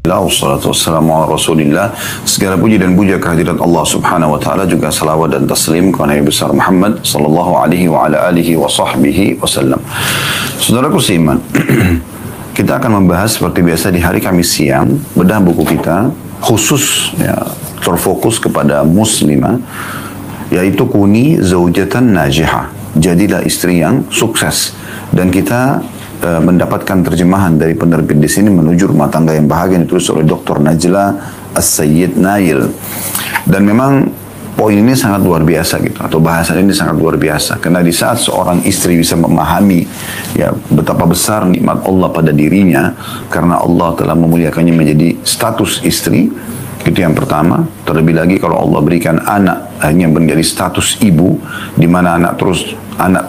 Alhamdulillah, wassalatu wassalamu ala rasulillah. Segala puji dan puja kehadirat Allah subhanahu wa ta'ala, juga salawat dan taslim kepada Nabi besar Muhammad sallallahu alaihi wa ala alihi wa sahbihi wasallam. Saudaraku seiman, kita akan membahas seperti biasa di hari Kamis siang, bedah buku kita khusus ya, terfokus kepada muslimah, yaitu Kuni Zaujatan Najihah, jadilah istri yang sukses. Dan kita mendapatkan terjemahan dari penerbit di sini, Menuju Rumah Tangga yang Bahagia, ditulis oleh Dr. Najla As-Sayyid Nail. Dan memang poin ini sangat luar biasa gitu, atau bahasan ini sangat luar biasa, karena di saat seorang istri bisa memahami ya betapa besar nikmat Allah pada dirinya karena Allah telah memuliakannya menjadi status istri, itu yang pertama. Terlebih lagi kalau Allah berikan anak hanya menjadi status ibu, di mana anak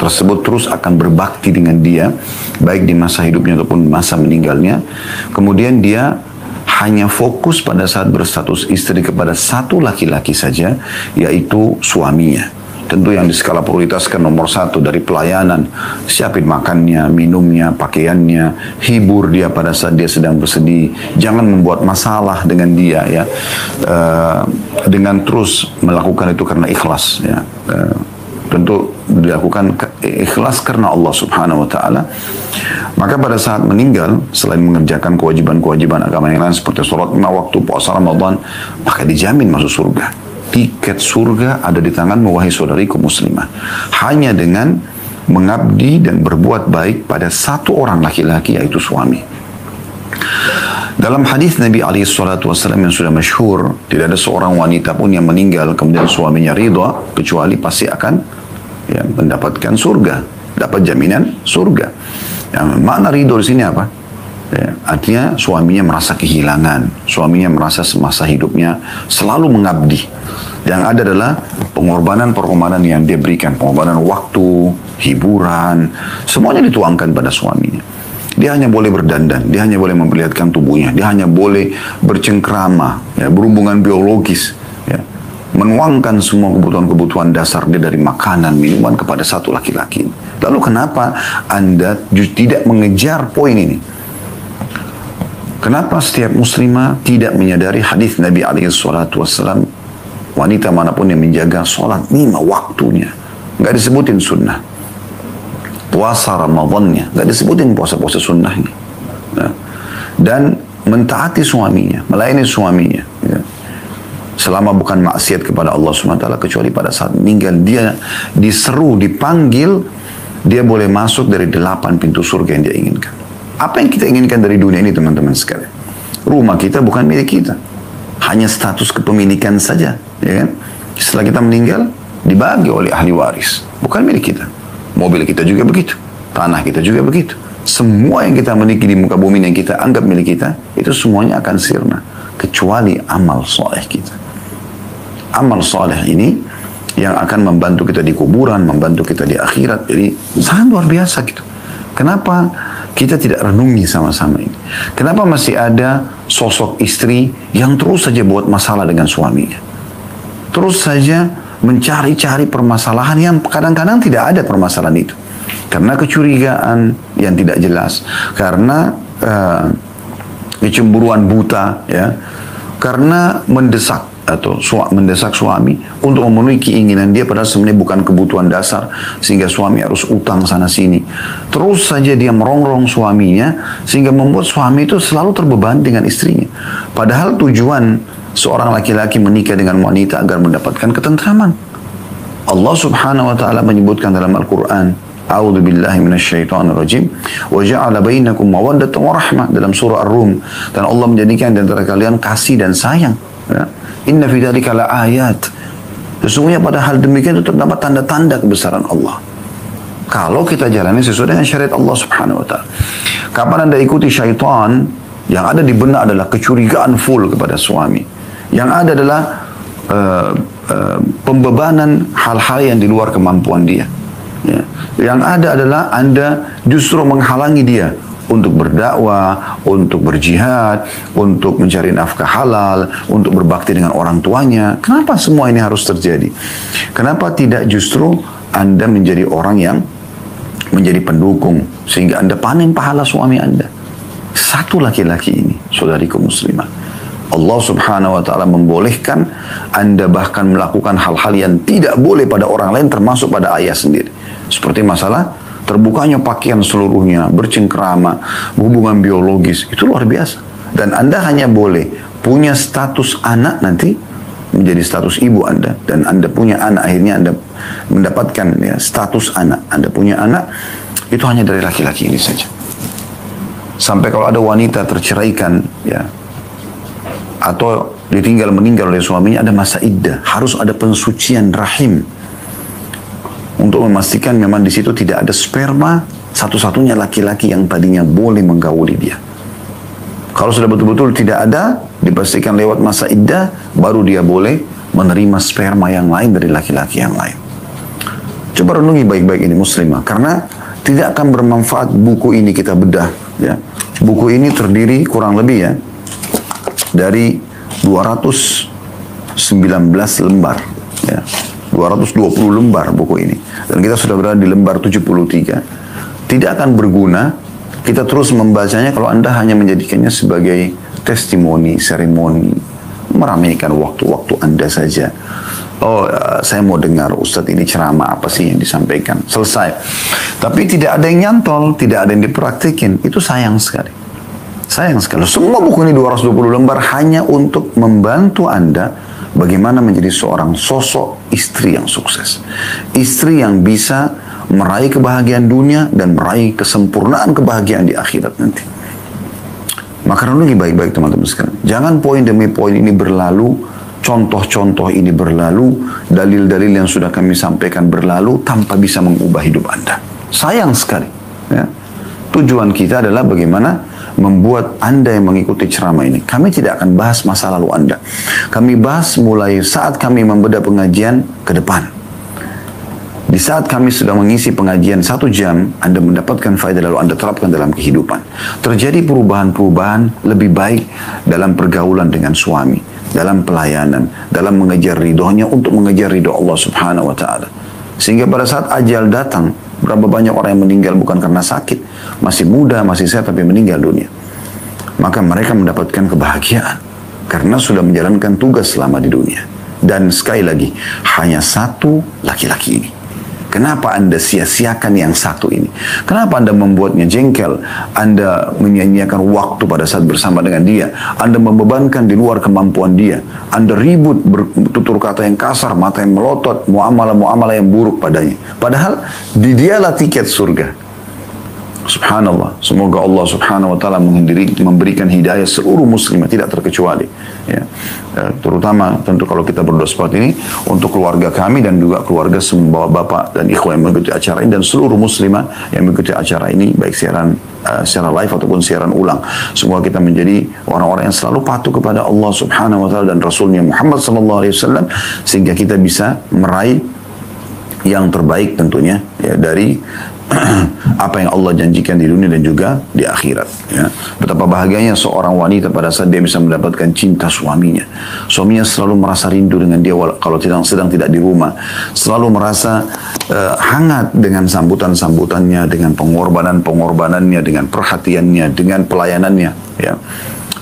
tersebut terus akan berbakti dengan dia, baik di masa hidupnya ataupun masa meninggalnya. Kemudian dia hanya fokus pada saat berstatus istri kepada satu laki-laki saja, yaitu suaminya. Tentu yang diskala prioritaskan nomor satu dari pelayanan, siapin makannya, minumnya, pakaiannya, hibur dia pada saat dia sedang bersedih, jangan membuat masalah dengan dia ya, dengan terus melakukan itu karena ikhlas ya. Tentu dilakukan ikhlas karena Allah subhanahu wa ta'ala. Maka pada saat meninggal, selain mengerjakan kewajiban-kewajiban agama yang lain seperti sholat 5 waktu, puasa Ramadan, maka dijamin masuk surga. Tiket surga ada di tanganmu, wahai saudariku muslimah, hanya dengan mengabdi dan berbuat baik pada satu orang laki-laki, yaitu suami. Dalam hadis Nabi SAW yang sudah masyhur, tidak ada seorang wanita pun yang meninggal kemudian suaminya ridha, kecuali pasti akan ya, mendapatkan surga, dapat jaminan surga. Ya, makna ridha di sini apa? Ya, artinya suaminya merasa kehilangan, suaminya merasa semasa hidupnya selalu mengabdi. Yang ada adalah pengorbanan yang dia berikan, pengorbanan waktu, hiburan, semuanya dituangkan pada suaminya. Dia hanya boleh berdandan, dia hanya boleh memperlihatkan tubuhnya, dia hanya boleh bercengkrama, ya, berhubungan biologis, ya, menuangkan semua kebutuhan-kebutuhan dasar dia dari makanan, minuman kepada satu laki-laki. Lalu kenapa Anda tidak mengejar poin ini? Kenapa setiap muslimah tidak menyadari hadis Nabi SAW, wanita manapun yang menjaga sholat 5 waktunya, nggak disebutin sunnah. Puasa Ramadannya, nggak disebutin puasa-puasa sunnahnya. Ya. Dan mentaati suaminya, melayani suaminya. Ya. Selama bukan maksiat kepada Allah SWT, kecuali pada saat meninggal dia diseru, dipanggil, dia boleh masuk dari 8 pintu surga yang dia inginkan. Apa yang kita inginkan dari dunia ini teman-teman sekalian? Rumah kita bukan milik kita, hanya status kepemilikan saja. Ya kan? Setelah kita meninggal, dibagi oleh ahli waris, bukan milik kita. Mobil kita juga begitu, tanah kita juga begitu. Semua yang kita miliki di muka bumi yang kita anggap milik kita, itu semuanya akan sirna, kecuali amal soleh kita. Amal soleh ini yang akan membantu kita di kuburan, membantu kita di akhirat. Jadi sangat luar biasa gitu. Kenapa kita tidak renungi sama-sama ini? Kenapa masih ada sosok istri yang terus saja buat masalah dengan suaminya? Terus saja mencari-cari permasalahan yang kadang-kadang tidak ada permasalahan itu. Karena kecurigaan yang tidak jelas, karena kecemburuan buta, ya, karena mendesak suami untuk memenuhi keinginan dia, padahal sebenarnya bukan kebutuhan dasar, sehingga suami harus utang sana sini. Terus saja dia merongrong suaminya, sehingga membuat suami itu selalu terbebani dengan istrinya. Padahal tujuan seorang laki-laki menikah dengan wanita agar mendapatkan ketentraman. Allah subhanahu wa ta'ala menyebutkan dalam Al-Quran, A'udzu billahi minasyaitonir rajim, wa ja'ala bainakum mawaddatan wa rahmah, dalam surah Ar-Rum. Dan Allah menjadikan di antara kalian kasih dan sayang. Ya. Inna fi dzalika laayat. Sesungguhnya pada hal demikian itu terdapat tanda-tanda kebesaran Allah. Kalau kita jalani sesuai dengan syariat Allah subhanahu wa ta'ala. Kapan Anda ikuti syaitan, yang ada di benak adalah kecurigaan full kepada suami. Yang ada adalah pembebanan hal-hal yang di luar kemampuan dia. Ya. Yang ada adalah Anda justru menghalangi dia untuk berdakwah, untuk berjihad, untuk mencari nafkah halal, untuk berbakti dengan orang tuanya. Kenapa semua ini harus terjadi? Kenapa tidak justru Anda menjadi orang yang menjadi pendukung, sehingga Anda panen pahala suami Anda? Satu laki-laki ini saudariku muslimah. Allah subhanahu wa ta'ala membolehkan Anda bahkan melakukan hal-hal yang tidak boleh pada orang lain, termasuk pada ayah sendiri. Seperti masalah terbukanya pakaian seluruhnya, bercengkrama, hubungan biologis, itu luar biasa. Dan Anda hanya boleh punya status anak nanti, menjadi status ibu Anda, dan Anda punya anak, akhirnya Anda mendapatkan ya, status anak. Anda punya anak, itu hanya dari laki-laki ini saja. Sampai kalau ada wanita terceraikan, ya, atau ditinggal meninggal oleh suaminya, ada masa iddah, harus ada pensucian rahim untuk memastikan memang di situ tidak ada sperma, satu-satunya laki-laki yang tadinya boleh menggauli dia. Kalau sudah betul-betul tidak ada, dipastikan lewat masa iddah, baru dia boleh menerima sperma yang lain dari laki-laki yang lain. Coba renungi baik-baik ini muslimah, karena tidak akan bermanfaat buku ini kita bedah. Ya. Buku ini terdiri kurang lebih ya dari 219 lembar, ya. 220 lembar buku ini. Dan kita sudah berada di lembar 73. Tidak akan berguna kita terus membacanya kalau Anda hanya menjadikannya sebagai testimoni, seremoni, meramaikan waktu-waktu Anda saja. Oh, saya mau dengar Ustadz ini ceramah apa sih yang disampaikan. Selesai. Tapi tidak ada yang nyantol, tidak ada yang dipraktikin. Itu sayang sekali. Sayang sekali. Semua buku ini 220 lembar hanya untuk membantu Anda bagaimana menjadi seorang sosok istri yang sukses. Istri yang bisa meraih kebahagiaan dunia dan meraih kesempurnaan kebahagiaan di akhirat nanti. Maka renungi baik-baik teman-teman sekalian. Jangan poin demi poin ini berlalu, contoh-contoh ini berlalu, dalil-dalil yang sudah kami sampaikan berlalu tanpa bisa mengubah hidup Anda. Sayang sekali. Ya. Tujuan kita adalah bagaimana membuat Anda yang mengikuti ceramah ini. Kami tidak akan bahas masa lalu Anda. Kami bahas mulai saat kami membedah pengajian ke depan. Di saat kami sudah mengisi pengajian 1 jam, Anda mendapatkan faedah lalu Anda terapkan dalam kehidupan. Terjadi perubahan-perubahan lebih baik dalam pergaulan dengan suami, dalam pelayanan, dalam mengejar ridhonya untuk mengejar ridho Allah subhanahu wa ta'ala. Sehingga pada saat ajal datang, berapa banyak orang yang meninggal bukan karena sakit, masih muda, masih sehat, tapi meninggal dunia. Maka mereka mendapatkan kebahagiaan karena sudah menjalankan tugas selama di dunia. Dan sekali lagi, hanya satu laki-laki ini. Kenapa Anda sia-siakan yang satu ini? Kenapa Anda membuatnya jengkel? Anda menyia-nyiakan waktu pada saat bersama dengan dia. Anda membebankan di luar kemampuan dia. Anda ribut, bertutur kata yang kasar, mata yang melotot, muamalah-muamalah yang buruk padanya. Padahal di dialah tiket surga. Subhanallah. Semoga Allah subhanahu wa ta'ala memberikan hidayah seluruh muslimah, tidak terkecuali. Ya. Terutama tentu kalau kita berdoa seperti ini untuk keluarga kami dan juga keluarga semua bapak dan ikhwan yang mengikuti acara ini dan seluruh muslimah yang mengikuti acara ini, baik siaran secara live ataupun siaran ulang. Semoga kita menjadi orang-orang yang selalu patuh kepada Allah subhanahu wa ta'ala dan Rasulnya Muhammad sallallahu alaihi wasallam, sehingga kita bisa meraih yang terbaik tentunya ya, dari apa yang Allah janjikan di dunia dan juga di akhirat. Ya. Betapa bahagianya seorang wanita pada saat dia bisa mendapatkan cinta suaminya. Suaminya selalu merasa rindu dengan dia kalau sedang tidak di rumah. Selalu merasa hangat dengan sambutan-sambutannya, dengan pengorbanan-pengorbanannya, dengan perhatiannya, dengan pelayanannya. Ya.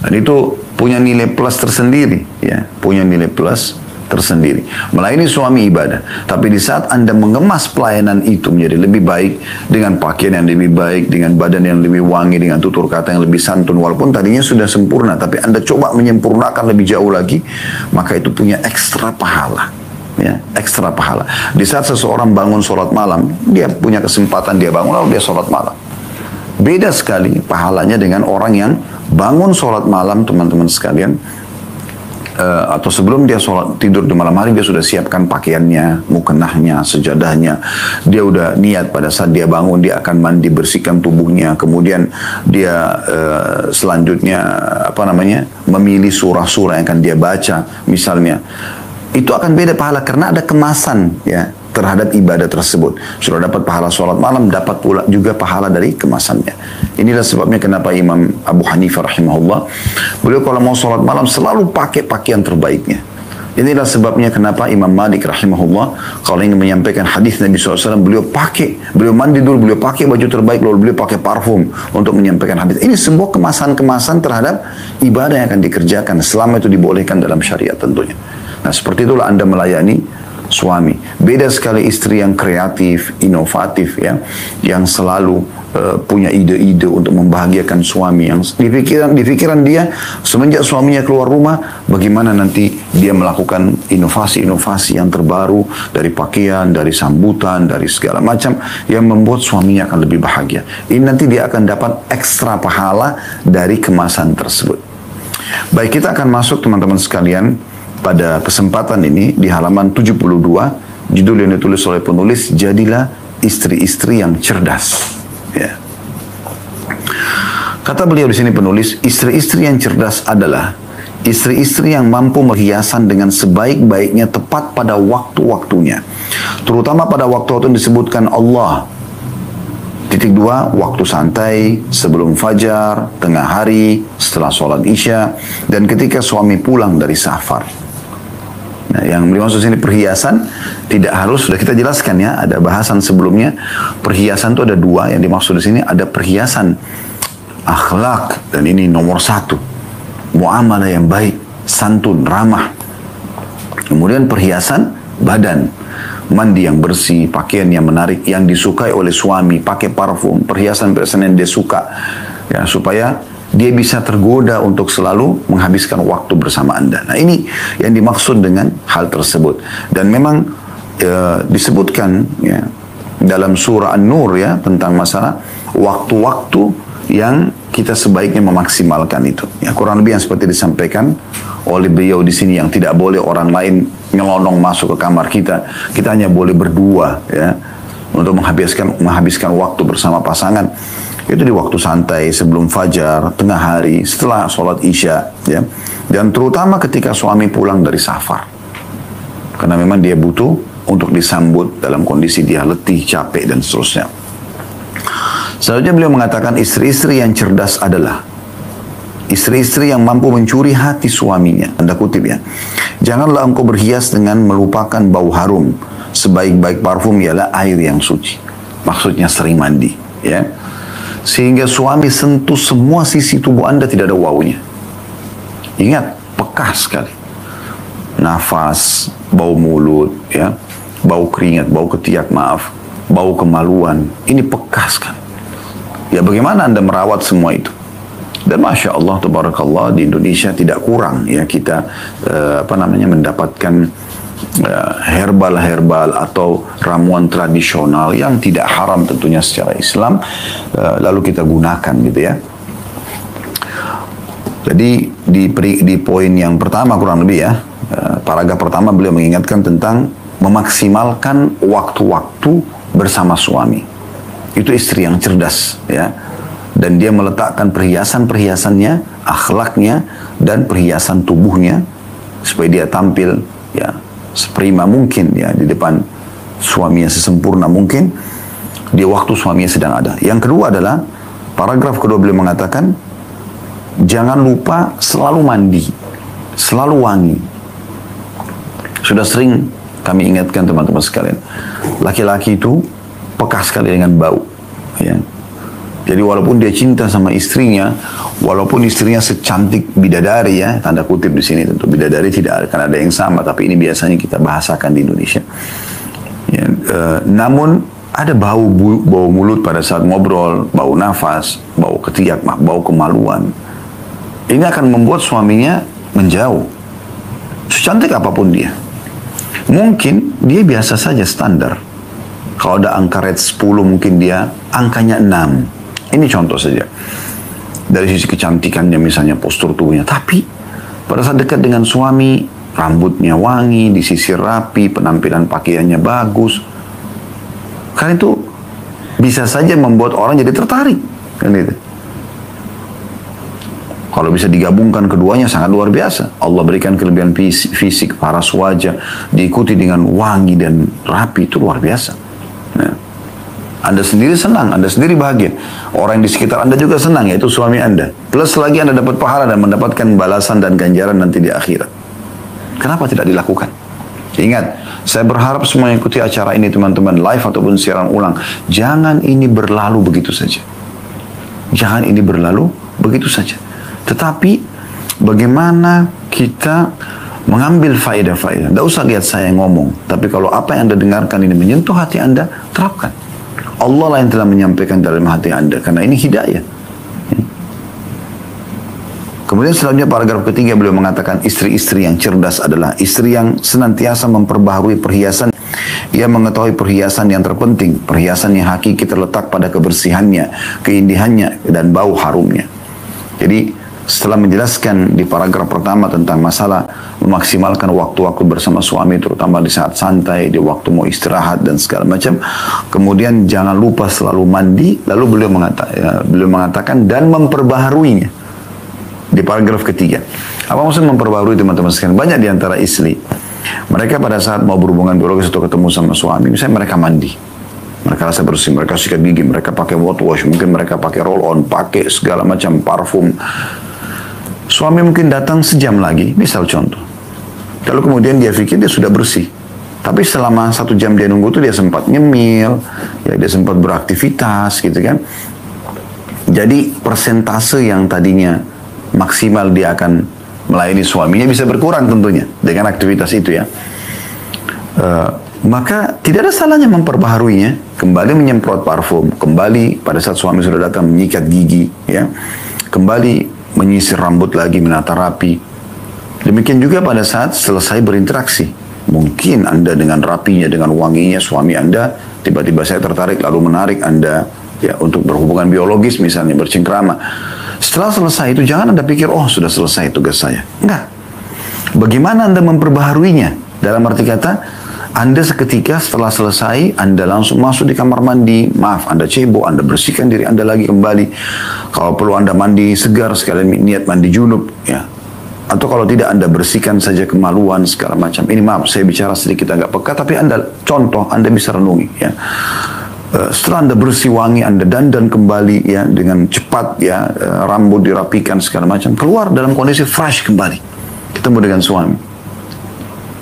Dan itu punya nilai plus tersendiri. Ya. Punya nilai plus tersendiri. Melayani suami ibadah. Tapi di saat Anda mengemas pelayanan itu menjadi lebih baik, dengan pakaian yang lebih baik, dengan badan yang lebih wangi, dengan tutur kata yang lebih santun, walaupun tadinya sudah sempurna, tapi Anda coba menyempurnakan lebih jauh lagi, maka itu punya ekstra pahala. Ya, ekstra pahala. Di saat seseorang bangun sholat malam, dia punya kesempatan, dia bangun lalu dia sholat malam. Beda sekali pahalanya dengan orang yang bangun sholat malam, teman-teman sekalian, atau sebelum dia tidur di malam hari, dia sudah siapkan pakaiannya, mukenahnya, sejadahnya. Dia udah niat pada saat dia bangun, dia akan mandi, bersihkan tubuhnya. Kemudian dia selanjutnya memilih surah-surah yang akan dia baca, misalnya. Itu akan beda pahala karena ada kemasan ya terhadap ibadah tersebut. Sudah dapat pahala sholat malam, dapat pula juga pahala dari kemasannya. Inilah sebabnya kenapa Imam Abu Hanifah rahimahullah, beliau kalau mau sholat malam selalu pakai pakaian terbaiknya. Inilah sebabnya kenapa Imam Malik rahimahullah kalau ingin menyampaikan hadis Nabi SAW, beliau mandi dulu, beliau pakai baju terbaik, lalu beliau pakai parfum untuk menyampaikan hadis. Ini sebuah kemasan-kemasan terhadap ibadah yang akan dikerjakan selama itu dibolehkan dalam syariat tentunya. Nah seperti itulah Anda melayani suami. Beda sekali istri yang kreatif, inovatif ya, yang selalu punya ide-ide untuk membahagiakan suami, yang di pikiran dia semenjak suaminya keluar rumah bagaimana nanti dia melakukan inovasi-inovasi yang terbaru dari pakaian, dari sambutan, dari segala macam yang membuat suaminya akan lebih bahagia. Ini nanti dia akan dapat ekstra pahala dari kemasan tersebut. Baik, kita akan masuk teman-teman sekalian pada kesempatan ini di halaman 72, judul yang ditulis oleh penulis, Jadilah Istri-istri yang Cerdas. Ya. Kata beliau di sini penulis, istri-istri yang cerdas adalah istri-istri yang mampu berhiasan dengan sebaik-baiknya tepat pada waktu-waktunya. Terutama pada waktu-waktu yang disebutkan Allah. Titik 2, waktu santai, sebelum fajar, tengah hari, setelah sholat isya, dan ketika suami pulang dari safar. Nah, yang dimaksud sini perhiasan tidak harus, sudah kita jelaskan ya, ada bahasan sebelumnya. Perhiasan itu ada dua, yang dimaksud di sini ada perhiasan akhlak, dan ini nomor 1, muamalah yang baik, santun, ramah. Kemudian perhiasan badan, mandi yang bersih, pakaian yang menarik, yang disukai oleh suami, pakai parfum, perhiasan-perhiasan yang dia suka, ya, supaya dia bisa tergoda untuk selalu menghabiskan waktu bersama Anda. Nah ini yang dimaksud dengan hal tersebut. Dan memang disebutkan ya, dalam surah An-Nur ya, tentang masalah waktu-waktu yang kita sebaiknya memaksimalkan itu. Ya, kurang lebih yang seperti disampaikan oleh beliau di sini, yang tidak boleh orang lain nyelonong masuk ke kamar kita. Kita hanya boleh berdua ya, untuk menghabiskan waktu bersama pasangan. Itu di waktu santai, sebelum fajar, tengah hari, setelah sholat isya, ya. Dan terutama ketika suami pulang dari safar. Karena memang dia butuh untuk disambut dalam kondisi dia letih, capek, dan seterusnya. Selanjutnya beliau mengatakan istri-istri yang cerdas adalah istri-istri yang mampu mencuri hati suaminya. Tanda kutip ya. Janganlah engkau berhias dengan melupakan bau harum. Sebaik-baik parfum ialah air yang suci. Maksudnya sering mandi, ya. Sehingga suami sentuh semua sisi tubuh Anda, tidak ada waunya. Ingat, peka sekali. Nafas, bau mulut, ya, bau keringat, bau ketiak, maaf, bau kemaluan. Ini peka sekali. Ya bagaimana Anda merawat semua itu? Dan Masya Allah, Tabarakallah, di Indonesia tidak kurang ya kita mendapatkan herbal-herbal atau ramuan tradisional yang tidak haram tentunya secara Islam, lalu kita gunakan gitu ya. Jadi di poin yang pertama kurang lebih ya, paragraf pertama beliau mengingatkan tentang memaksimalkan waktu-waktu bersama suami. Itu istri yang cerdas ya. Dan dia meletakkan perhiasan-perhiasannya, akhlaknya, dan perhiasan tubuhnya supaya dia tampil ya seprima mungkin ya di depan suaminya, sesempurna mungkin di waktu suaminya sedang ada. Yang kedua adalah paragraf kedua beliau mengatakan jangan lupa selalu mandi, selalu wangi. Sudah sering kami ingatkan teman-teman sekalian, laki-laki itu peka sekali dengan bau ya. Jadi walaupun dia cinta sama istrinya, walaupun istrinya secantik bidadari ya, tanda kutip di sini tentu bidadari tidak akan ada yang sama, tapi ini biasanya kita bahasakan di Indonesia. Ya, namun ada bau mulut pada saat ngobrol, bau nafas, bau ketiak, bau kemaluan. Ini akan membuat suaminya menjauh. Secantik apapun dia. Mungkin dia biasa saja standar. Kalau ada angka rate 10 mungkin dia angkanya 6. Ini contoh saja. Dari sisi kecantikannya misalnya, postur tubuhnya. Tapi pada saat dekat dengan suami, rambutnya wangi, disisir rapi, penampilan pakaiannya bagus. Karena itu bisa saja membuat orang jadi tertarik. Kan itu. Kalau bisa digabungkan keduanya sangat luar biasa. Allah berikan kelebihan fisik, paras wajah, diikuti dengan wangi dan rapi, itu luar biasa. Nah, Anda sendiri senang, Anda sendiri bahagia. Orang di sekitar Anda juga senang, yaitu suami Anda. Plus lagi Anda dapat pahala dan mendapatkan balasan dan ganjaran nanti di akhirat. Kenapa tidak dilakukan? Ingat, saya berharap semua yang ikuti acara ini teman-teman, live ataupun siaran ulang, jangan ini berlalu begitu saja. Jangan ini berlalu begitu saja. Tetapi bagaimana kita mengambil faedah-faedah. Tidak usah lihat saya ngomong, tapi kalau apa yang Anda dengarkan ini menyentuh hati Anda, terapkan. Allah lah yang telah menyampaikan dalam hati Anda, karena ini hidayah. Kemudian selanjutnya paragraf ketiga beliau mengatakan istri-istri yang cerdas adalah istri yang senantiasa memperbaharui perhiasan. Ia mengetahui perhiasan yang terpenting, perhiasan yang hakiki terletak pada kebersihannya, keindahannya, dan bau harumnya. Jadi setelah menjelaskan di paragraf pertama tentang masalah memaksimalkan waktu-waktu bersama suami, terutama di saat santai, di waktu mau istirahat dan segala macam. Kemudian jangan lupa selalu mandi. Lalu beliau mengatakan dan memperbaharuinya. Di paragraf ketiga. Apa maksud memperbarui teman-teman sekalian? Banyak di antara istri. Mereka pada saat mau berhubungan biologis atau ketemu sama suami, misalnya mereka mandi. Mereka rasa bersih, mereka sikat gigi, mereka pakai mouthwash, mungkin mereka pakai roll on, pakai segala macam parfum. Suami mungkin datang sejam lagi, misal contoh. Lalu kemudian dia pikir dia sudah bersih. Tapi selama 1 jam dia nunggu itu dia sempat nyemil, ya dia sempat beraktivitas gitu kan. Jadi persentase yang tadinya maksimal dia akan melayani suaminya bisa berkurang tentunya dengan aktivitas itu ya. Maka tidak ada salahnya memperbaharuinya, kembali menyemprot parfum, kembali pada saat suami sudah datang menyikat gigi, ya, kembali menyisir rambut lagi, menata rapi. Demikian juga pada saat selesai berinteraksi. Mungkin Anda dengan rapinya, dengan wanginya suami Anda, tiba-tiba saya tertarik lalu menarik Anda ya untuk berhubungan biologis misalnya, bercengkrama. Setelah selesai itu jangan Anda pikir, oh sudah selesai tugas saya. Enggak. Bagaimana Anda memperbaharuinya? Dalam arti kata, Anda seketika setelah selesai, Anda langsung masuk di kamar mandi. Maaf, Anda cebok, Anda bersihkan diri Anda lagi kembali. Kalau perlu Anda mandi segar, sekalian niat mandi junub. Ya. Atau kalau tidak Anda bersihkan saja kemaluan, segala macam. Ini maaf, saya bicara sedikit agak peka, tapi Anda contoh, Anda bisa renungi. Ya. Setelah Anda bersih wangi, Anda dandan kembali ya dengan cepat ya, rambut dirapikan segala macam, keluar dalam kondisi fresh kembali, ketemu dengan suami.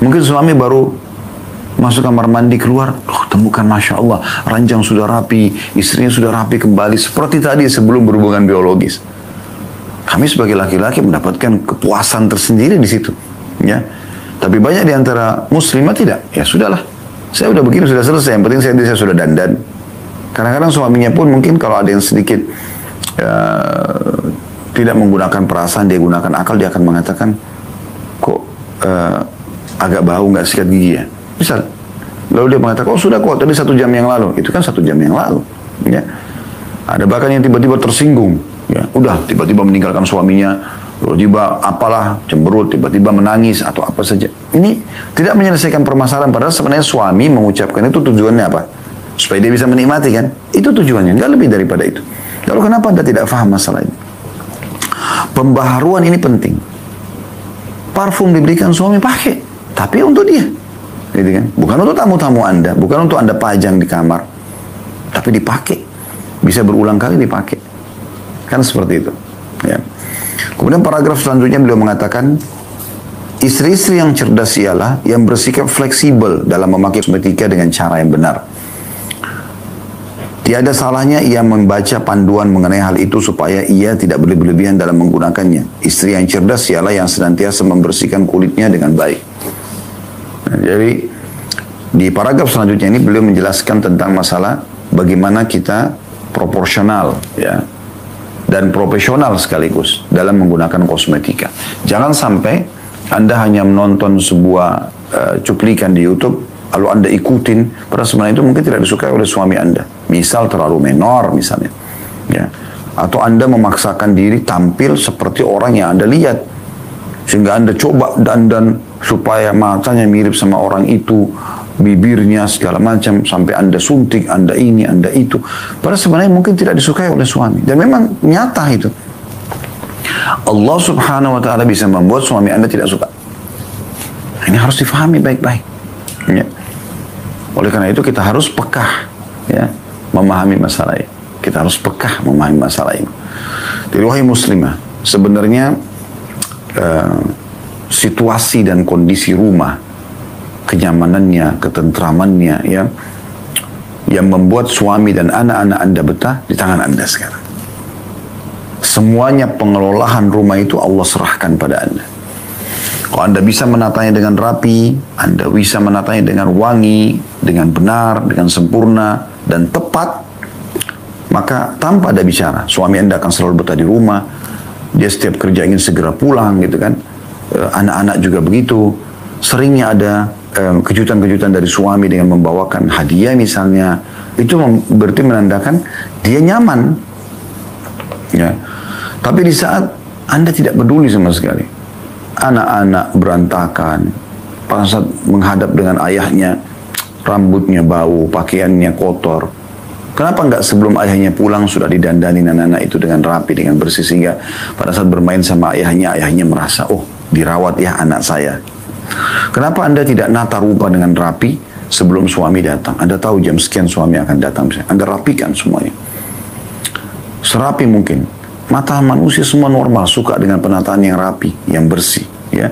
Mungkin suami baru masuk kamar mandi keluar, temukan Masya Allah ranjang sudah rapi, istrinya sudah rapi kembali seperti tadi sebelum berhubungan biologis. Kami sebagai laki-laki mendapatkan kepuasan tersendiri di situ, ya. Tapi banyak di antara muslimah tidak, ya sudahlah, saya udah begini sudah selesai, yang penting saya sudah dandan. Kadang-kadang suaminya pun mungkin kalau ada yang sedikit tidak menggunakan perasaan, dia gunakan akal, dia akan mengatakan, kok agak bau nggak sikat gigi ya? Misal, lalu dia mengatakan, oh sudah kok, tadi 1 jam yang lalu. Itu kan 1 jam yang lalu. Ya. Ada bahkan yang tiba-tiba tersinggung. Ya, udah tiba-tiba meninggalkan suaminya, tiba-tiba apalah, cemberut, tiba-tiba menangis atau apa saja. Ini tidak menyelesaikan permasalahan, padahal sebenarnya suami mengucapkan itu tujuannya apa? Supaya dia bisa menikmati kan? Itu tujuannya, nggak lebih daripada itu. Lalu kenapa Anda tidak paham masalah ini? Pembaharuan ini penting. Parfum diberikan suami pakai, tapi untuk dia. Gitu kan? Bukan untuk tamu-tamu Anda, bukan untuk Anda pajang di kamar. Tapi dipakai. Bisa berulang kali dipakai. Kan seperti itu. Ya. Kemudian paragraf selanjutnya beliau mengatakan, istri-istri yang cerdas ialah yang bersikap fleksibel dalam memakai kosmetika dengan cara yang benar. Tiada salahnya ia membaca panduan mengenai hal itu supaya ia tidak berlebihan dalam menggunakannya. Istri yang cerdas ialah yang senantiasa membersihkan kulitnya dengan baik. Nah, jadi di paragraf selanjutnya ini beliau menjelaskan tentang masalah bagaimana kita proporsional ya dan profesional sekaligus dalam menggunakan kosmetika. Jangan sampai Anda hanya menonton sebuah cuplikan di YouTube lalu Anda ikutin, padahal sebenarnya itu mungkin tidak disukai oleh suami Anda. Misal terlalu menor misalnya. Ya. Atau Anda memaksakan diri tampil seperti orang yang Anda lihat. Sehingga Anda coba dandan supaya matanya mirip sama orang itu, bibirnya segala macam, sampai Anda suntik, Anda ini, Anda itu. Padahal sebenarnya mungkin tidak disukai oleh suami. Dan memang nyata itu. Allah subhanahu wa ta'ala bisa membuat suami Anda tidak suka. Ini harus difahami baik-baik. Ya. Oleh karena itu kita harus pekah ya, memahami masalah ini. Kita harus pekah memahami masalah ini. Jadi wahai muslimah, sebenarnya situasi dan kondisi rumah, kenyamanannya, ketentramannya, ya, yang membuat suami dan anak-anak Anda betah di tangan Anda sekarang. Semuanya pengelolaan rumah itu Allah serahkan pada Anda. Kalau Anda bisa menatanya dengan rapi, Anda bisa menatanya dengan wangi, dengan benar, dengan sempurna, dan tepat, maka tanpa ada bicara, suami Anda akan selalu betah di rumah. Dia setiap kerja ingin segera pulang, gitu kan. Anak-anak juga begitu. Seringnya ada kejutan-kejutan dari suami dengan membawakan hadiah misalnya. Itu berarti menandakan dia nyaman. Ya. Tapi di saat Anda tidak peduli sama sekali, anak-anak berantakan, pada saat menghadap dengan ayahnya, rambutnya bau, pakaiannya kotor. Kenapa enggak sebelum ayahnya pulang sudah didandani anak-anak itu dengan rapi, dengan bersih, sehingga pada saat bermain sama ayahnya merasa, oh dirawat ya anak saya. Kenapa Anda tidak nata rumah dengan rapi sebelum suami datang? Anda tahu jam sekian suami akan datang, Anda rapikan semuanya. Serapi mungkin. Mata manusia semua normal, suka dengan penataan yang rapi, yang bersih, ya.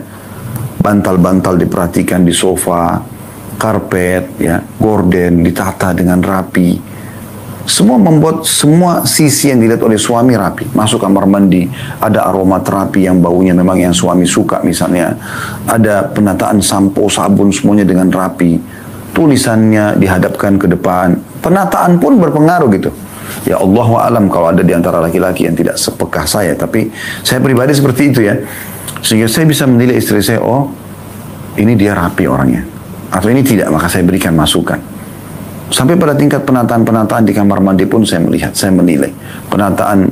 Bantal-bantal diperhatikan di sofa, karpet, ya, gorden ditata dengan rapi. Semua membuat semua sisi yang dilihat oleh suami rapi. Masuk kamar mandi, ada aroma terapi yang baunya memang yang suami suka misalnya. Ada penataan sampo, sabun, semuanya dengan rapi. Tulisannya dihadapkan ke depan. Penataan pun berpengaruh gitu. Ya Allah wa'alam kalau ada di antara laki-laki yang tidak sepekah saya. Tapi saya pribadi seperti itu ya. Sehingga saya bisa menilai istri saya, oh ini dia rapi orangnya. Atau ini tidak, maka saya berikan masukan. Sampai pada tingkat penataan-penataan di kamar mandi pun saya melihat, saya menilai. Penataan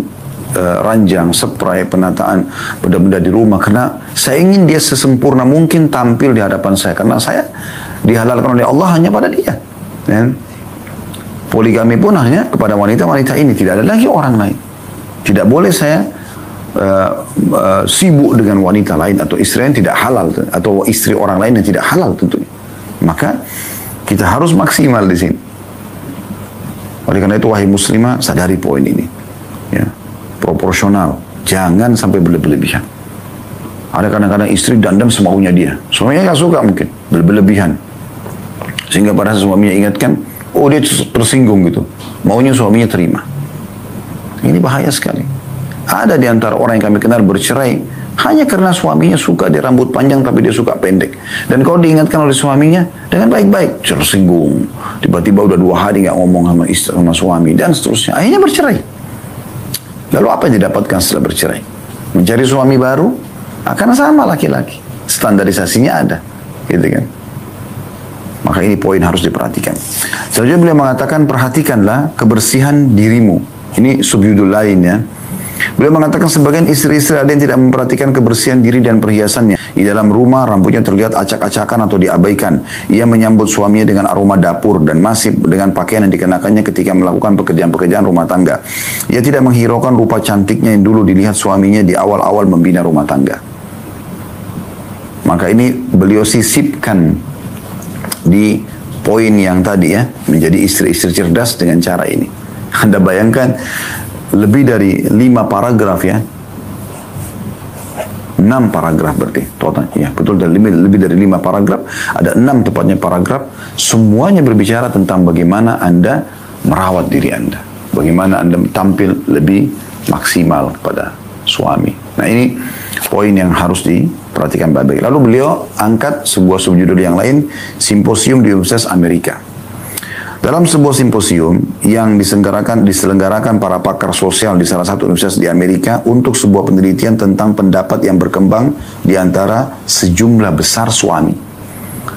ranjang, spray, penataan benda-benda di rumah. Karena saya ingin dia sesempurna mungkin tampil di hadapan saya. Karena saya dihalalkan oleh Allah hanya pada dia. Dan poligami pun hanya kepada wanita-wanita ini. Tidak ada lagi orang lain. Tidak boleh saya sibuk dengan wanita lain atau istri yang tidak halal. Atau istri orang lain yang tidak halal tentunya. Maka kita harus maksimal di sini. Oleh karena itu, wahai muslimah, sadari poin ini. Ya, proporsional. Jangan sampai berlebihan. Ada kadang-kadang istri dandam semaunya dia. Suaminya nggak suka mungkin. Berlebihan. Sehingga pada suaminya ingatkan, oh dia tersinggung gitu. Maunya suaminya terima. Ini bahaya sekali. Ada di antara orang yang kami kenal bercerai hanya karena suaminya suka dia rambut panjang tapi dia suka pendek. Dan kalau diingatkan oleh suaminya dengan baik-baik, tersinggung. Tiba-tiba udah 2 hari nggak ngomong sama istri, sama suami dan seterusnya. Akhirnya bercerai. Lalu apa yang didapatkan setelah bercerai? Mencari suami baru? Karena sama laki-laki. Standarisasinya ada, gitu kan? Maka ini poin harus diperhatikan. Selanjutnya beliau mengatakan, perhatikanlah kebersihan dirimu. Ini subjudul lain ya. Beliau mengatakan sebagian istri-istri ada yang tidak memperhatikan kebersihan diri dan perhiasannya. Di dalam rumah rambutnya terlihat acak-acakan atau diabaikan. Ia menyambut suaminya dengan aroma dapur dan masih dengan pakaian yang dikenakannya ketika melakukan pekerjaan-pekerjaan rumah tangga. Ia tidak menghiraukan rupa cantiknya yang dulu dilihat suaminya di awal-awal membina rumah tangga. Maka ini beliau sisipkan di poin yang tadi ya, menjadi istri-istri cerdas dengan cara ini. Anda bayangkan lebih dari 5 paragraf ya, 6 paragraf berarti total ya, betul, lebih dari 5 paragraf, ada 6 tepatnya paragraf, semuanya berbicara tentang bagaimana Anda merawat diri Anda, bagaimana Anda tampil lebih maksimal kepada suami. Nah ini poin yang harus diperhatikan baik-baik. Lalu beliau angkat sebuah subjudul yang lain, simposium di Universitas Amerika. Dalam sebuah simposium yang diselenggarakan para pakar sosial di salah satu universitas di Amerika untuk sebuah penelitian tentang pendapat yang berkembang di antara sejumlah besar suami.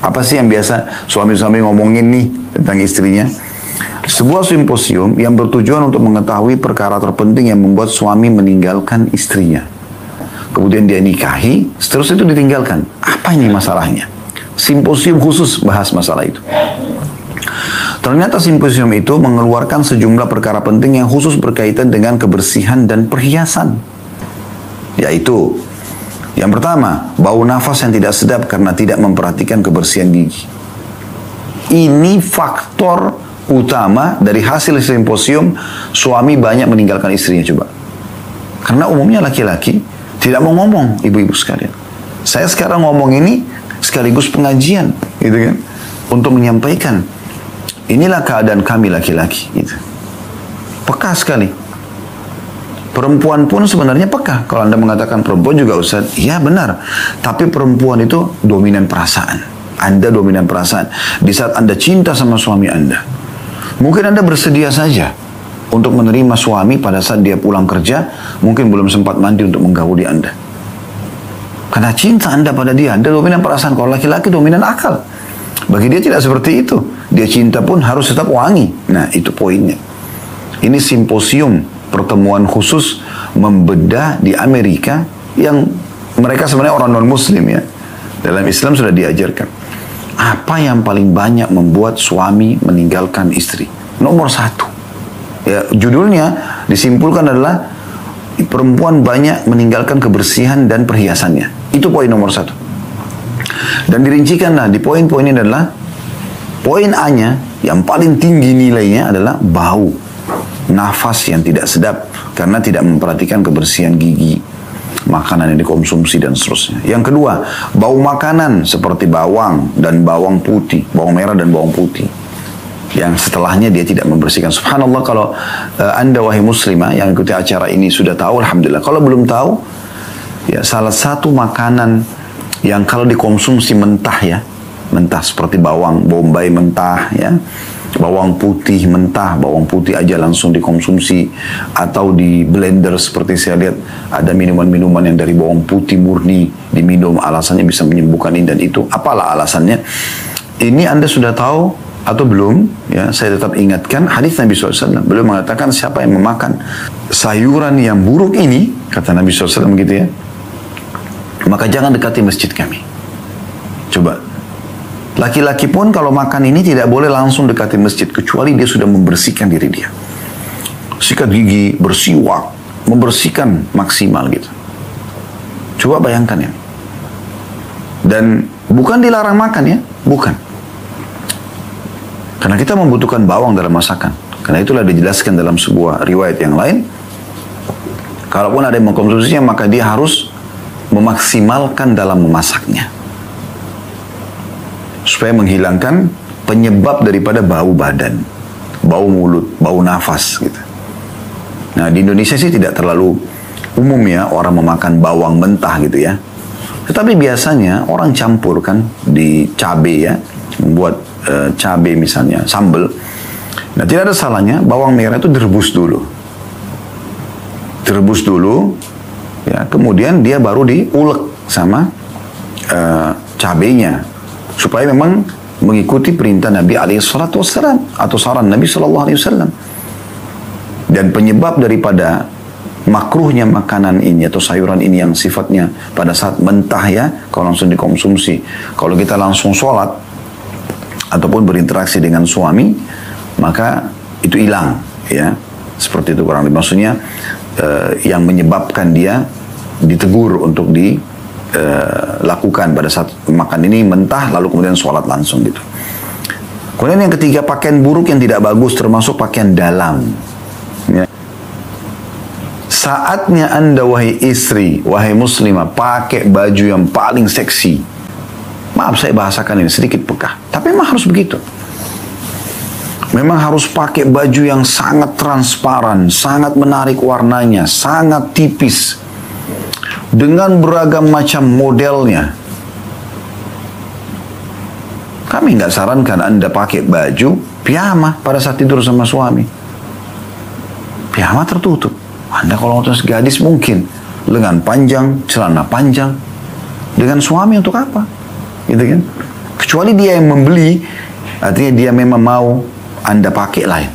Apa sih yang biasa suami-suami ngomongin nih tentang istrinya? Sebuah simposium yang bertujuan untuk mengetahui perkara terpenting yang membuat suami meninggalkan istrinya. Kemudian dia nikahi, seterusnya itu ditinggalkan. Apa ini masalahnya? Simposium khusus bahas masalah itu. Ternyata simposium itu mengeluarkan sejumlah perkara penting yang khusus berkaitan dengan kebersihan dan perhiasan. Yaitu, yang pertama, bau nafas yang tidak sedap karena tidak memperhatikan kebersihan gigi. Ini faktor utama dari hasil simposium suami banyak meninggalkan istrinya coba. Karena umumnya laki-laki tidak mau ngomong, ibu-ibu sekalian. Saya sekarang ngomong ini sekaligus pengajian, gitu kan, untuk menyampaikan inilah keadaan kami laki-laki, gitu. Peka sekali. Perempuan pun sebenarnya peka. Kalau Anda mengatakan perempuan juga Ustaz, ya benar. Tapi perempuan itu dominan perasaan. Anda dominan perasaan. Di saat Anda cinta sama suami Anda, mungkin Anda bersedia saja untuk menerima suami pada saat dia pulang kerja, mungkin belum sempat mandi untuk menggauli Anda. Karena cinta Anda pada dia, Anda dominan perasaan. Kalau laki-laki dominan akal. Bagi dia tidak seperti itu. Dia cinta pun harus tetap wangi. Nah, itu poinnya. Ini simposium pertemuan khusus membedah di Amerika yang mereka sebenarnya orang non-muslim ya. Dalam Islam sudah diajarkan. Apa yang paling banyak membuat suami meninggalkan istri? Nomor 1. Ya, judulnya disimpulkan adalah perempuan banyak meninggalkan kebersihan dan perhiasannya. Itu poin nomor 1. Dan dirincikanlah di poin-poin ini adalah poin A-nya yang paling tinggi nilainya adalah bau, nafas yang tidak sedap karena tidak memperhatikan kebersihan gigi, makanan yang dikonsumsi dan seterusnya. Yang kedua, bau makanan seperti bawang dan bawang putih, bawang merah dan bawang putih. Yang setelahnya dia tidak membersihkan. Subhanallah, kalau Anda wahai muslimah yang ikuti acara ini sudah tahu, alhamdulillah. Kalau belum tahu, ya salah satu makanan yang kalau dikonsumsi mentah ya, mentah seperti bawang bombay mentah ya, bawang putih mentah, bawang putih aja langsung dikonsumsi, atau di blender seperti saya lihat ada minuman-minuman yang dari bawang putih murni diminum, alasannya bisa menyembuhkan ini dan itu. Apalah alasannya? Ini Anda sudah tahu atau belum? Ya, saya tetap ingatkan hadis Nabi SAW. Beliau mengatakan siapa yang memakan sayuran yang buruk ini, kata Nabi SAW gitu ya, maka jangan dekati masjid kami. Coba. Laki-laki pun kalau makan ini tidak boleh langsung dekati masjid, kecuali dia sudah membersihkan diri dia. Sikat gigi, bersiwak, membersihkan maksimal gitu. Coba bayangkan ya. Dan bukan dilarang makan ya, bukan. Karena kita membutuhkan bawang dalam masakan. Karena itulah dijelaskan dalam sebuah riwayat yang lain. Kalaupun ada yang mengkonsumsinya, maka dia harus memaksimalkan dalam memasaknya. Supaya menghilangkan penyebab daripada bau badan, bau mulut, bau nafas gitu. Nah, di Indonesia sih tidak terlalu umum ya orang memakan bawang mentah gitu ya. Tetapi biasanya orang campurkan di cabe ya, membuat cabe misalnya, sambal. Nah, tidak ada salahnya bawang merah itu direbus dulu. Direbus dulu, ya, kemudian dia baru diulek sama cabenya. Supaya memang mengikuti perintah Nabi SAW atau saran Nabi SAW. Dan penyebab daripada makruhnya makanan ini atau sayuran ini yang sifatnya pada saat mentah ya, kalau langsung dikonsumsi. Kalau kita langsung sholat ataupun berinteraksi dengan suami, maka itu hilang ya. Seperti itu kurang lebih. Maksudnya yang menyebabkan dia ditegur untuk dilakukan pada saat makan ini mentah lalu kemudian sholat langsung gitu. Kemudian yang ketiga, pakaian buruk yang tidak bagus termasuk pakaian dalam ya. Saatnya Anda wahai istri, wahai muslimah, pakai baju yang paling seksi. Maaf saya bahasakan ini sedikit pekah, tapi memang harus begitu. Memang harus pakai baju yang sangat transparan, sangat menarik warnanya, sangat tipis, dengan beragam macam modelnya. Kami nggak sarankan Anda pakai baju piyama pada saat tidur sama suami. Piyama tertutup. Anda kalau terus gadis mungkin lengan panjang, celana panjang. Dengan suami untuk apa? Gitu kan? Kecuali dia yang membeli, artinya dia memang mau Anda pakai lain.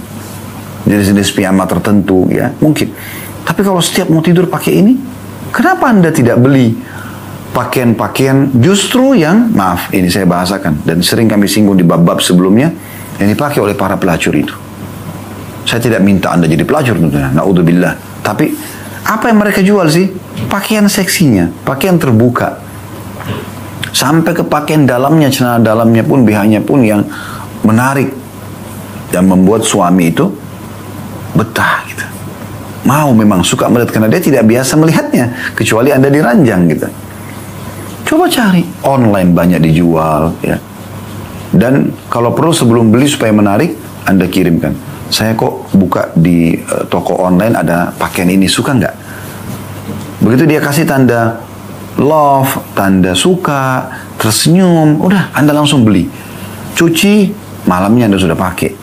Jenis-jenis piyama tertentu ya, mungkin. Tapi kalau setiap mau tidur pakai ini, kenapa Anda tidak beli pakaian-pakaian justru yang, maaf ini saya bahasakan, dan sering kami singgung di bab-bab sebelumnya, yang dipakai oleh para pelacur itu. Saya tidak minta Anda jadi pelacur tentunya, na'udzubillah. Tapi apa yang mereka jual sih? Pakaian seksinya, pakaian terbuka. Sampai ke pakaian dalamnya, celana dalamnya pun, BH-nya pun yang menarik. Dan membuat suami itu betah gitu. Mau memang suka melihat, karena dia tidak biasa melihatnya. Kecuali Anda diranjang gitu. Coba cari, online banyak dijual, ya. Dan kalau perlu sebelum beli supaya menarik, Anda kirimkan. Saya kok buka di toko online ada pakaian ini, suka nggak? Begitu dia kasih tanda love, tanda suka, tersenyum, udah Anda langsung beli. Cuci, malamnya Anda sudah pakai.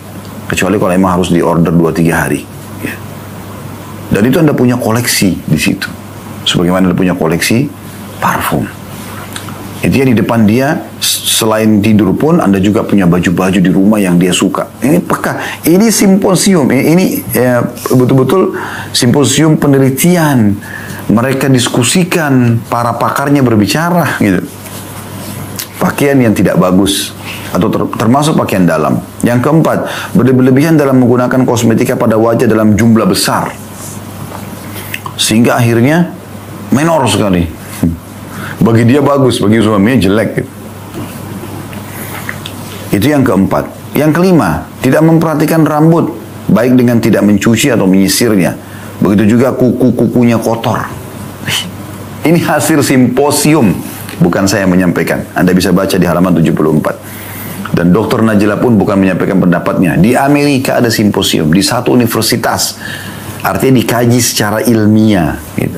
Kecuali kalau emang harus diorder 2-3 hari. Ya. Dan itu Anda punya koleksi di situ. Sebagaimana Anda punya koleksi parfum. Itu ya di depan dia, selain tidur pun Anda juga punya baju-baju di rumah yang dia suka. Ini peka, ini simposium, ini ya, betul-betul simposium penelitian. Mereka diskusikan, para pakarnya berbicara gitu. Pakaian yang tidak bagus atau termasuk pakaian dalam. Yang keempat, berlebihan dalam menggunakan kosmetika pada wajah dalam jumlah besar. Sehingga akhirnya menor sekali. Bagi dia bagus, bagi suaminya jelek. Itu yang keempat. Yang kelima, tidak memperhatikan rambut, baik dengan tidak mencuci atau menyisirnya. Begitu juga kuku-kukunya kotor. Ini hasil simposium, bukan saya menyampaikan. Anda bisa baca di halaman 74. Dan Dr. Najila pun bukan menyampaikan pendapatnya. Di Amerika ada simposium, di satu universitas. Artinya dikaji secara ilmiah. Gitu.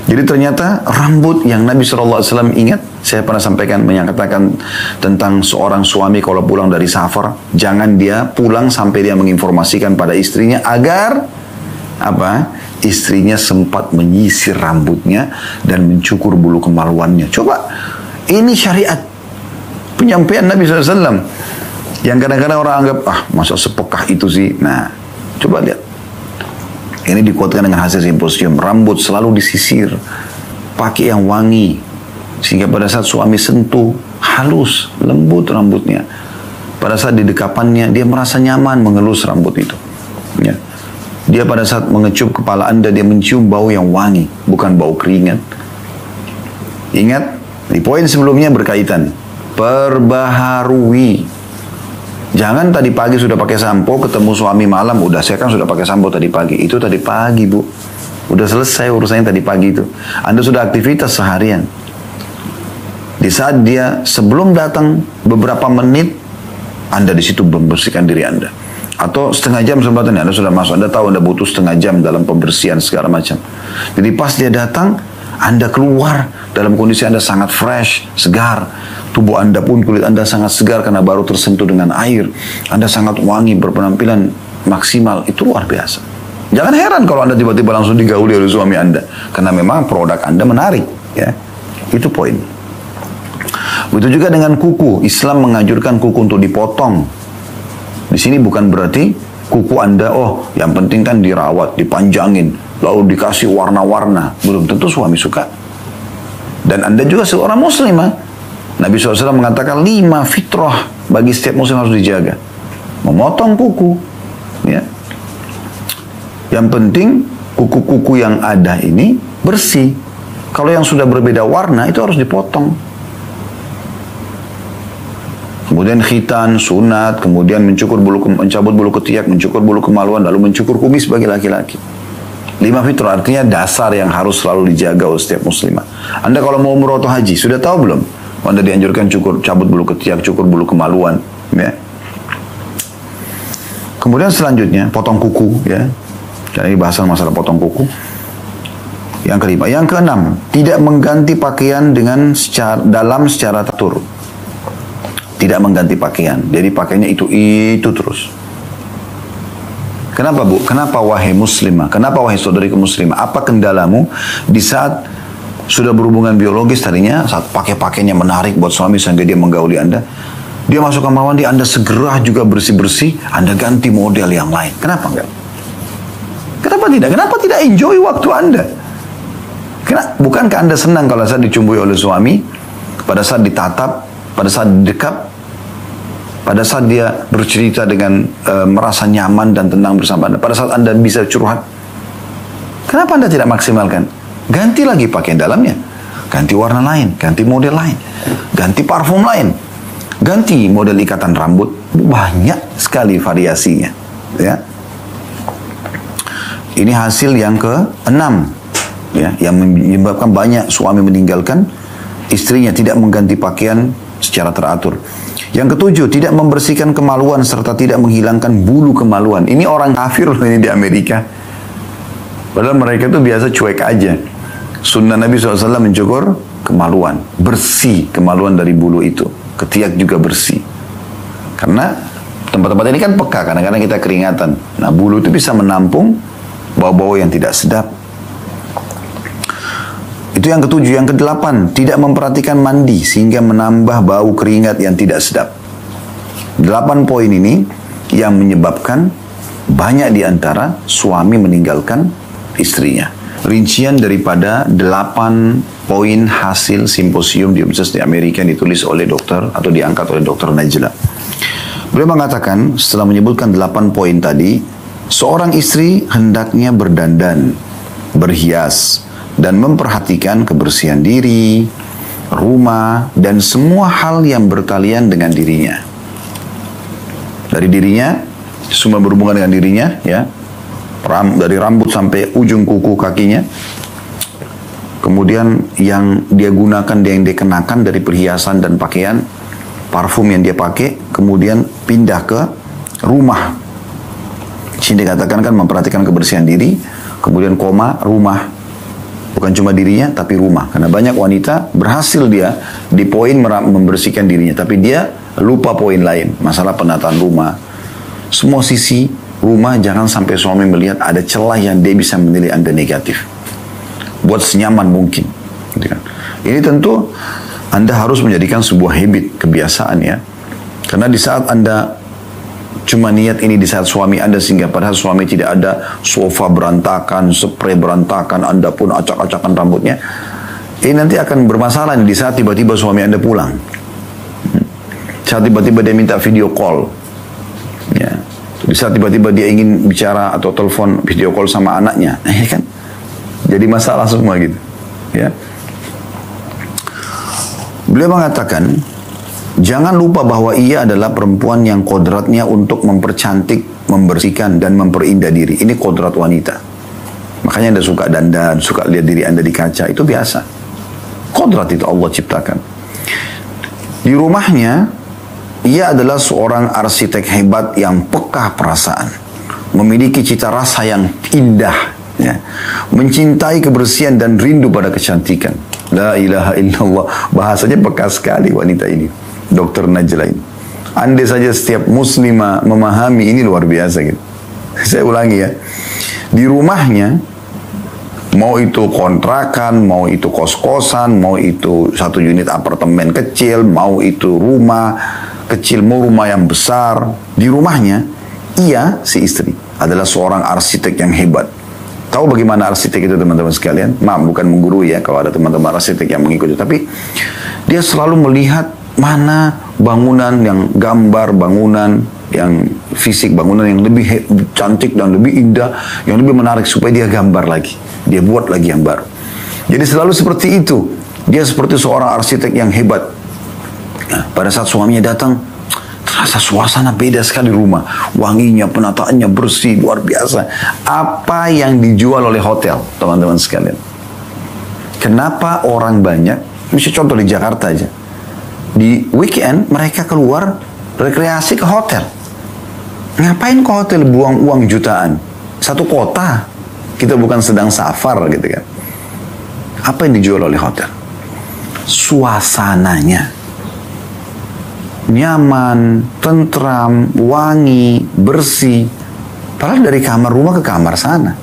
Jadi ternyata rambut yang Nabi SAW ingat, saya pernah sampaikan menyatakan tentang seorang suami kalau pulang dari safar, jangan dia pulang sampai dia menginformasikan pada istrinya agar apa? Istrinya sempat menyisir rambutnya dan mencukur bulu kemaluannya. Coba, ini syariat penyampaian Nabi SAW yang kadang-kadang orang anggap, masa sepekah itu sih. Nah, coba lihat. Ini dikuatkan dengan hasil simposium. Rambut selalu disisir, pakai yang wangi, sehingga pada saat suami sentuh, halus, lembut rambutnya. Pada saat di dekapannya, dia merasa nyaman mengelus rambut itu. Ya. Dia pada saat mengecup kepala Anda, dia mencium bau yang wangi, bukan bau keringat. Ingat, di poin sebelumnya berkaitan. Perbaharui. Jangan tadi pagi sudah pakai sampo, ketemu suami malam, udah saya kan sudah pakai sampo tadi pagi. Itu tadi pagi, Bu. Udah selesai urusannya tadi pagi itu. Anda sudah aktivitas seharian. Di saat dia sebelum datang beberapa menit, Anda di situ membersihkan diri Anda. Atau setengah jam sebelum Anda sudah masuk. Anda tahu Anda butuh setengah jam dalam pembersihan segala macam. Jadi pas dia datang, Anda keluar dalam kondisi Anda sangat fresh, segar. Tubuh Anda pun, kulit Anda sangat segar karena baru tersentuh dengan air. Anda sangat wangi, berpenampilan maksimal. Itu luar biasa. Jangan heran kalau Anda tiba-tiba langsung digauli oleh suami Anda. Karena memang produk Anda menarik. Ya, itu poin. Begitu juga dengan kuku. Islam menganjurkan kuku untuk dipotong. Di sini bukan berarti kuku Anda, yang penting kan dirawat, dipanjangin, lalu dikasih warna-warna. Belum tentu suami suka. Dan Anda juga seorang muslimah. Nabi SAW mengatakan 5 fitrah bagi setiap muslim harus dijaga. Memotong kuku. Ya. Yang penting kuku-kuku yang ada ini bersih. Kalau yang sudah berbeda warna itu harus dipotong. Kemudian khitan, sunat, kemudian mencabut bulu ketiak, mencukur bulu kemaluan, lalu mencukur kumis bagi laki-laki. 5 fitrah artinya dasar yang harus selalu dijaga oleh setiap muslimah. Anda kalau mau umroh atau haji, sudah tahu belum? Anda dianjurkan cabut bulu ketiak, cukur bulu kemaluan, ya. Kemudian selanjutnya potong kuku, ya. Jadi bahasan masalah potong kuku. Yang kelima, yang keenam, tidak mengganti pakaian secara teratur. Tidak mengganti pakaian. Jadi pakaiannya itu terus. Kenapa, Bu? Kenapa wahai muslimah? Kenapa wahai saudariku muslimah? Apa kendalamu di saat sudah berhubungan biologis tadinya, saat pakai pakaiannya menarik buat suami sehingga dia menggauli Anda. Dia masuk kamar mandi, Anda segera juga bersih-bersih, Anda ganti model yang lain. Kenapa enggak? Kenapa tidak? Kenapa tidak enjoy waktu Anda? Bukankah Anda senang kalau saat dicumbui oleh suami, pada saat ditatap, pada saat didekap, pada saat dia bercerita dengan merasa nyaman dan tenang bersama Anda, pada saat Anda bisa curhat? Kenapa Anda tidak maksimalkan? Ganti lagi pakaian dalamnya, ganti warna lain, ganti model lain, ganti parfum lain, ganti model ikatan rambut, banyak sekali variasinya. Ya. Ini hasil yang ke-6, ya, yang menyebabkan banyak suami meninggalkan istrinya, tidak mengganti pakaian secara teratur. Yang ketujuh, tidak membersihkan kemaluan serta tidak menghilangkan bulu kemaluan. Ini orang kafir loh ini di Amerika. Padahal mereka itu biasa cuek aja. Sunnah Nabi SAW mencukur kemaluan, bersih kemaluan dari bulu itu. Ketiak juga bersih. Karena tempat-tempat ini kan peka, kadang-kadang kita keringatan. Nah, bulu itu bisa menampung bau-bau yang tidak sedap. Itu yang ketujuh. Yang kedelapan, tidak memperhatikan mandi sehingga menambah bau keringat yang tidak sedap. 8 poin ini yang menyebabkan banyak di antara suami meninggalkan istrinya. Rincian daripada 8 poin hasil simposium di Universitas di Amerika yang ditulis oleh dokter atau diangkat oleh Dr. Najla. Beliau mengatakan setelah menyebutkan 8 poin tadi, seorang istri hendaknya berdandan, berhias, dan memperhatikan kebersihan diri, rumah, dan semua hal yang berkaitan dengan dirinya. Dari dirinya, semua berhubungan dengan dirinya, ya. Dari rambut sampai ujung kuku kakinya. Kemudian yang dia gunakan, yang dia kenakan dari perhiasan dan pakaian, parfum yang dia pakai, kemudian pindah ke rumah. Sini dikatakan kan memperhatikan kebersihan diri, kemudian rumah. Bukan cuma dirinya, tapi rumah. Karena banyak wanita berhasil dia di poin membersihkan dirinya, tapi dia lupa poin lain, masalah penataan rumah. Semua sisi rumah jangan sampai suami melihat ada celah yang dia bisa menilai Anda negatif. Buat senyaman mungkin. Gitu kan. Ini tentu Anda harus menjadikan sebuah habit, kebiasaan ya. Karena di saat Anda cuma niat ini di saat suami Anda, sehingga padahal suami tidak ada, sofa berantakan, spray berantakan, Anda pun acak-acakan rambutnya, ini nanti akan bermasalah di saat tiba-tiba suami Anda pulang. Saat tiba-tiba dia minta video call. Ya. Di saat tiba-tiba dia ingin bicara atau telepon video call sama anaknya. Ini kan jadi masalah semua gitu. Ya. Beliau mengatakan, jangan lupa bahwa ia adalah perempuan yang kodratnya untuk mempercantik, membersihkan, dan memperindah diri. Ini kodrat wanita. Makanya Anda suka dandan, suka lihat diri Anda di kaca. Itu biasa. Kodrat itu Allah ciptakan. Di rumahnya, ia adalah seorang arsitek hebat yang peka perasaan. Memiliki cita rasa yang indah. Ya. Mencintai kebersihan dan rindu pada kecantikan. La ilaha illallah. Bahasanya peka sekali wanita ini. Dr. Najla ini. Andai saja setiap muslimah memahami ini luar biasa gitu. Saya ulangi ya. Di rumahnya, mau itu kontrakan, mau itu kos-kosan, mau itu satu unit apartemen kecil, mau itu rumah kecil, mau rumah yang besar. Di rumahnya, ia, si istri, adalah seorang arsitek yang hebat. Tahu bagaimana arsitek itu teman-teman sekalian? Maaf, bukan menggurui ya kalau ada teman-teman arsitek yang mengikuti. Tapi dia selalu melihat mana bangunan yang gambar, bangunan yang fisik, bangunan yang lebih cantik dan lebih indah, yang lebih menarik supaya dia gambar lagi. Dia buat lagi yang baru. Jadi selalu seperti itu. Dia seperti seorang arsitek yang hebat. Nah, pada saat suaminya datang, terasa suasana beda sekali rumah. Wanginya, penataannya bersih, luar biasa. Apa yang dijual oleh hotel, teman-teman sekalian? Kenapa orang banyak, misalnya contoh di Jakarta aja, di weekend mereka keluar rekreasi ke hotel. Ngapain ke hotel buang uang jutaan? Satu kota. Kita bukan sedang safar gitu kan. Apa yang dijual oleh hotel? Suasananya. Nyaman, tentram, wangi, bersih. Padahal dari kamar rumah ke kamar sana.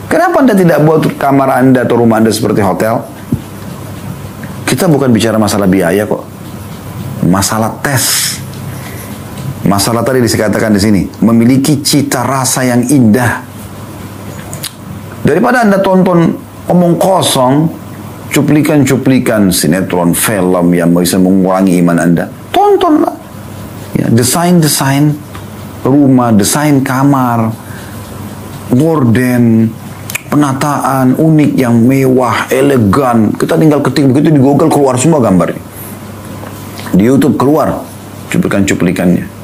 Kenapa Anda tidak buat kamar Anda atau rumah Anda seperti hotel? Kita bukan bicara masalah biaya kok. Masalah tes. Masalah tadi dikatakan di sini, memiliki cita rasa yang indah. Daripada Anda tonton omong kosong, cuplikan-cuplikan sinetron, film yang bisa mengurangi iman Anda, tontonlah. Ya, desain-desain rumah, desain kamar, gorden, penataan unik yang mewah, elegan. Kita tinggal ketik begitu di Google, keluar semua gambarnya. Di YouTube keluar cuplikan-cuplikannya.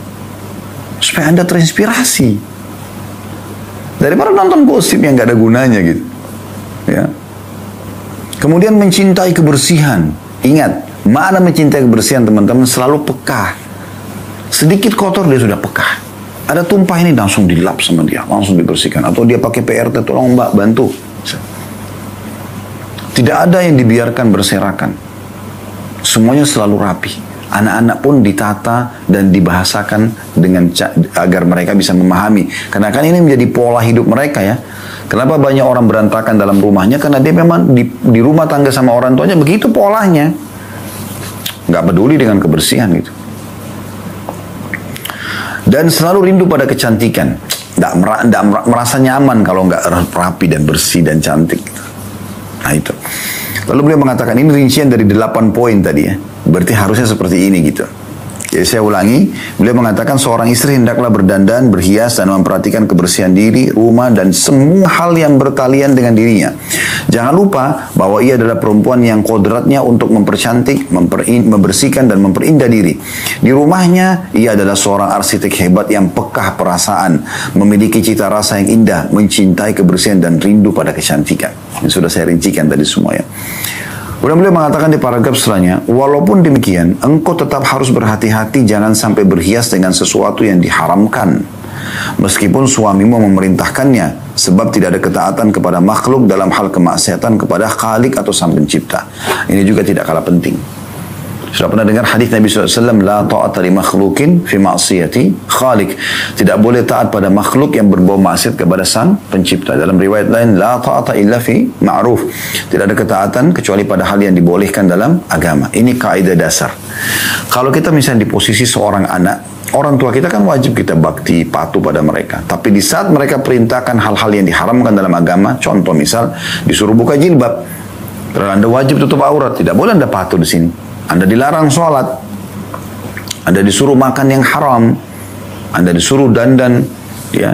Supaya Anda terinspirasi. Daripada nonton gosip yang gak ada gunanya gitu. Ya. Kemudian mencintai kebersihan. Ingat, makna mencintai kebersihan teman-teman selalu peka. Sedikit kotor dia sudah peka. Ada tumpah ini langsung dilap sama dia, langsung dibersihkan. Atau dia pakai PRT, tolong mbak bantu. Tidak ada yang dibiarkan berserakan. Semuanya selalu rapi. Anak-anak pun ditata dan dibahasakan dengan agar mereka bisa memahami. Karena kan ini menjadi pola hidup mereka ya. Kenapa banyak orang berantakan dalam rumahnya? Karena dia memang di rumah tangga sama orang tuanya begitu polanya. Nggak peduli dengan kebersihan gitu. Dan selalu rindu pada kecantikan. Nggak merasa nyaman kalau nggak rapi dan bersih dan cantik. Nah itu. Lalu beliau mengatakan ini rincian dari 8 poin tadi ya. Berarti harusnya seperti ini gitu. Jadi saya ulangi, beliau mengatakan seorang istri hendaklah berdandan, berhias dan memperhatikan kebersihan diri, rumah dan semua hal yang berkalian dengan dirinya. Jangan lupa bahwa ia adalah perempuan yang kodratnya untuk mempercantik, membersihkan dan memperindah diri. Di rumahnya, ia adalah seorang arsitek hebat yang peka perasaan, memiliki cita rasa yang indah, mencintai kebersihan dan rindu pada kecantikan. Ini sudah saya rincikan tadi semua ya. Kemudian beliau mengatakan di paragraf setelahnya, walaupun demikian, engkau tetap harus berhati-hati jangan sampai berhias dengan sesuatu yang diharamkan. Meskipun suamimu memerintahkannya, sebab tidak ada ketaatan kepada makhluk dalam hal kemaksiatan kepada Khalik atau Sang Pencipta. Ini juga tidak kalah penting. Sudah pernah dengar hadis Nabi SAW, la ta'ata li makhlukin fi ma'siyati khalik. Tidak boleh taat pada makhluk yang berbau maksiat kepada Sang Pencipta. Dalam riwayat lain, la ta'ata illa fi ma'ruf. Tidak ada ketaatan kecuali pada hal yang dibolehkan dalam agama. Ini kaidah dasar. Kalau kita misalnya di posisi seorang anak, orang tua kita kan wajib kita bakti, patuh pada mereka. Tapi di saat mereka perintahkan hal-hal yang diharamkan dalam agama, contoh misal disuruh buka jilbab, karena Anda wajib tutup aurat, tidak boleh Anda patuh di sini. Anda dilarang sholat, Anda disuruh makan yang haram, Anda disuruh dandan ya,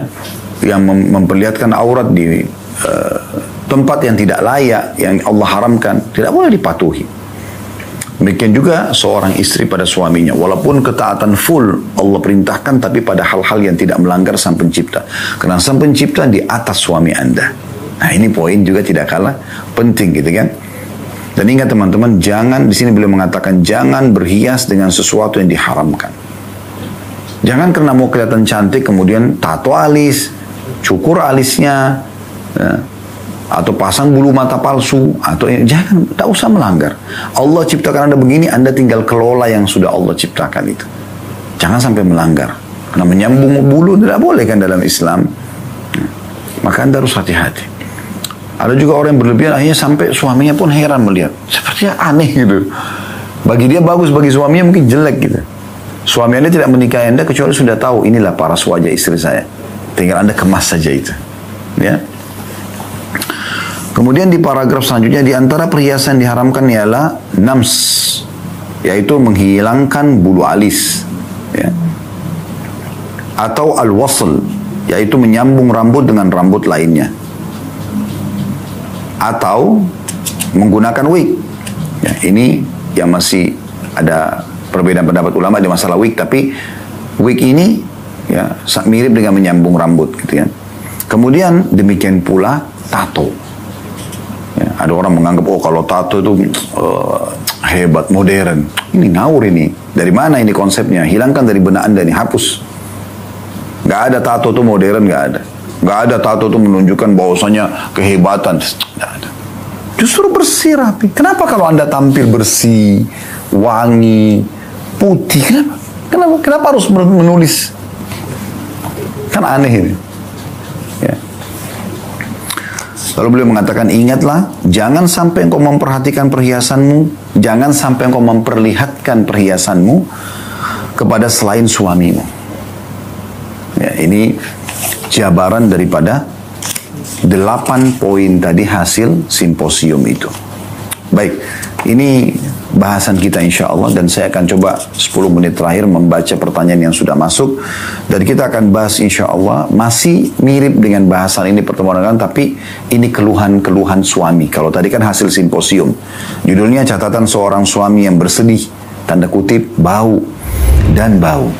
yang memperlihatkan aurat di tempat yang tidak layak, yang Allah haramkan, tidak boleh dipatuhi. Demikian juga seorang istri pada suaminya, walaupun ketaatan full Allah perintahkan, tapi pada hal-hal yang tidak melanggar Sang Pencipta. Karena Sang Pencipta di atas suami Anda. Nah ini poin juga tidak kalah penting gitu kan. Dan ingat teman-teman, jangan, di sini beliau mengatakan jangan berhias dengan sesuatu yang diharamkan. Jangan karena mau kelihatan cantik kemudian tato alis, cukur alisnya, ya, atau pasang bulu mata palsu, atau jangan, tak usah melanggar. Allah ciptakan Anda begini, Anda tinggal kelola yang sudah Allah ciptakan itu. Jangan sampai melanggar. Karena menyambung bulu tidak boleh kan dalam Islam. Maka Anda harus hati-hati. Ada juga orang yang berlebihan, akhirnya sampai suaminya pun heran melihat. Sepertinya aneh gitu. Bagi dia bagus, bagi suaminya mungkin jelek gitu. Suami Anda tidak menikahi Anda kecuali sudah tahu, inilah paras wajah istri saya. Tinggal Anda kemas saja itu. Ya. Kemudian di paragraf selanjutnya, di antara perhiasan diharamkan ialah nams, yaitu menghilangkan bulu alis. Ya. Atau al-wasl, yaitu menyambung rambut dengan rambut lainnya. Atau menggunakan wig. Ya, ini yang masih ada perbedaan pendapat ulama di masalah wig, tapi wig ini ya mirip dengan menyambung rambut gitu ya. Kemudian demikian pula tato. Ya, ada orang menganggap oh kalau tato itu hebat, modern. Ini ngawur ini. Dari mana ini konsepnya? Hilangkan dari benak Anda ini, hapus. Gak ada tato itu modern, gak ada. Gak ada tato itu menunjukkan bahwasanya kehebatan. Gak ada. Justru bersih rapi. Kenapa kalau Anda tampil bersih, wangi, putih? Kenapa harus menulis? Kan aneh ini. Ya. Lalu beliau mengatakan, ingatlah, jangan sampai engkau memperhatikan perhiasanmu, jangan sampai engkau memperlihatkan perhiasanmu kepada selain suamimu. Ya, ini jabaran daripada 8 poin tadi hasil simposium itu. Baik, ini bahasan kita insya Allah, dan saya akan coba 10 menit terakhir membaca pertanyaan yang sudah masuk, dan kita akan bahas insya Allah masih mirip dengan bahasan ini pertemuan dengan, tapi ini keluhan-keluhan suami. Kalau tadi kan hasil simposium, judulnya catatan seorang suami yang bersedih, tanda kutip, bau dan bau.